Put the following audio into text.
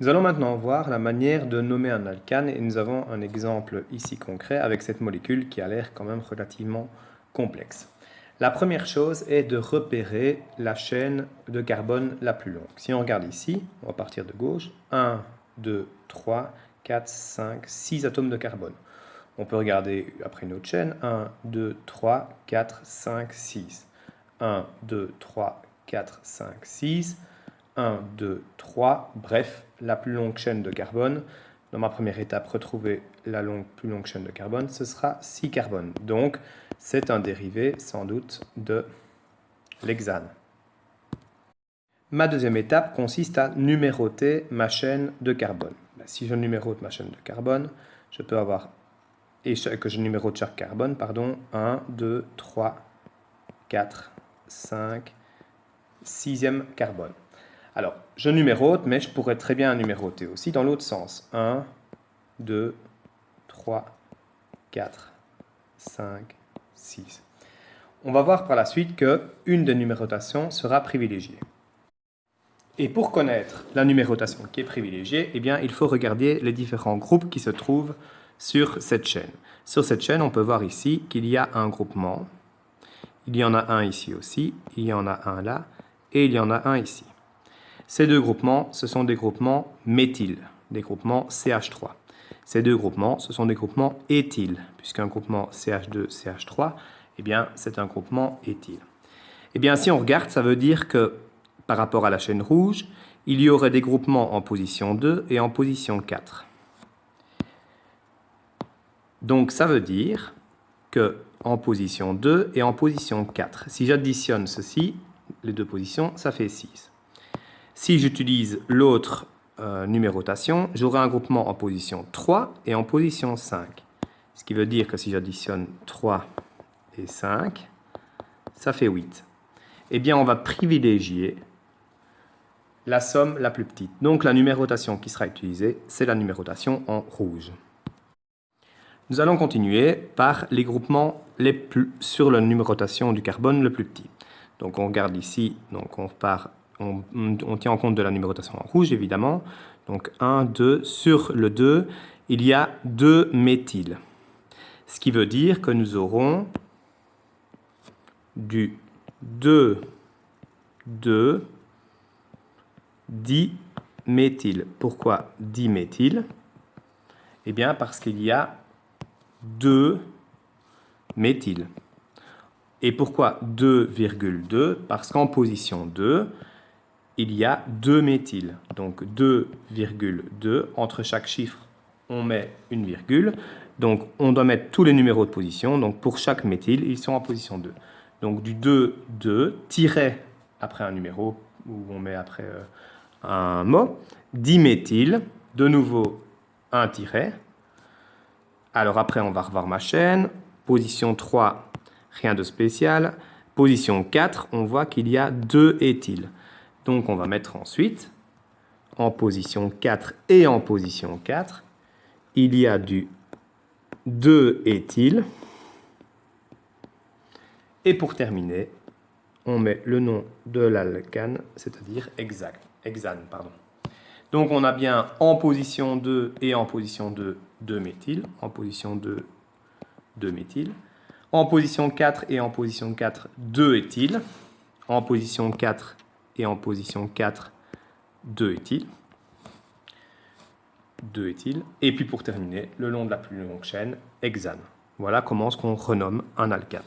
Nous allons maintenant voir la manière de nommer un alcane et nous avons un exemple ici concret avec cette molécule qui a l'air quand même relativement complexe. La première chose est de repérer la chaîne de carbone la plus longue. Si on regarde ici, on va partir de gauche, 1, 2, 3, 4, 5, 6 atomes de carbone. On peut regarder après une autre chaîne, 1, 2, 3, 4, 5, 6. 1, 2, 3, 4, 5, 6. 1, 2, 3, bref, la plus longue chaîne de carbone. Dans ma première étape, retrouver la plus longue chaîne de carbone, ce sera 6 carbone. Donc, c'est un dérivé, sans doute, de l'hexane. Ma deuxième étape consiste à numéroter ma chaîne de carbone. Si je numérote ma chaîne de carbone, je peux avoir, et que je numérote chaque carbone, pardon, 1, 2, 3, 4, 5, 6e carbone. Alors, je numérote, mais je pourrais très bien numéroter aussi dans l'autre sens. 1, 2, 3, 4, 5, 6. On va voir par la suite qu'une des numérotations sera privilégiée. Et pour connaître la numérotation qui est privilégiée, eh bien, il faut regarder les différents groupes qui se trouvent sur cette chaîne. Sur cette chaîne, on peut voir ici qu'il y a un groupement. Il y en a un ici aussi, il y en a un là, et il y en a un ici. Ces deux groupements, ce sont des groupements méthyl, des groupements CH3. Ces deux groupements, ce sont des groupements éthyl, puisqu'un groupement CH2, CH3, eh bien, c'est un groupement éthyl. Eh bien, si on regarde, ça veut dire que, par rapport à la chaîne rouge, il y aurait des groupements en position 2 et en position 4. Donc, ça veut dire que en position 2 et en position 4, si j'additionne ceci, les deux positions, ça fait 6. Si j'utilise l'autre numérotation, j'aurai un groupement en position 3 et en position 5. Ce qui veut dire que si j'additionne 3 et 5, ça fait 8. Eh bien, on va privilégier la somme la plus petite. Donc, la numérotation qui sera utilisée, c'est la numérotation en rouge. Nous allons continuer par les groupements sur la numérotation du carbone le plus petit. Donc, on regarde ici, donc on tient en compte de la numérotation en rouge, évidemment. Donc, 1, 2. Sur le 2, il y a 2 méthyl. Ce qui veut dire que nous aurons du 2, 2, diméthyl. Pourquoi diméthyl? Eh bien, parce qu'il y a 2 méthyl. Et pourquoi 2,2? Parce qu'en position 2, il y a 2 méthyl. Donc 2,2, entre chaque chiffre, on met une virgule. Donc on doit mettre tous les numéros de position. Donc pour chaque méthyl, ils sont en position 2. Donc du 2, 2, tiré après un numéro, où on met après un mot, diméthyl, de nouveau un tiret. Alors après, on va revoir ma chaîne. Position 3, rien de spécial. Position 4, on voit qu'il y a 2 éthyl. Donc on va mettre ensuite, en position 4 et en position 4, il y a du 2 éthyl. Et pour terminer, on met le nom de l'alcane, c'est-à-dire hexane. Donc on a bien en position 2 et en position 2, 2 méthyl. En position 2, 2 méthyl. En position 4 et en position 4, 2 éthyl. En position 4 et en position 4, 2 éthyl. 2 éthyl. Et puis pour terminer, le long de la plus longue chaîne, hexane. Voilà comment on renomme un alcane.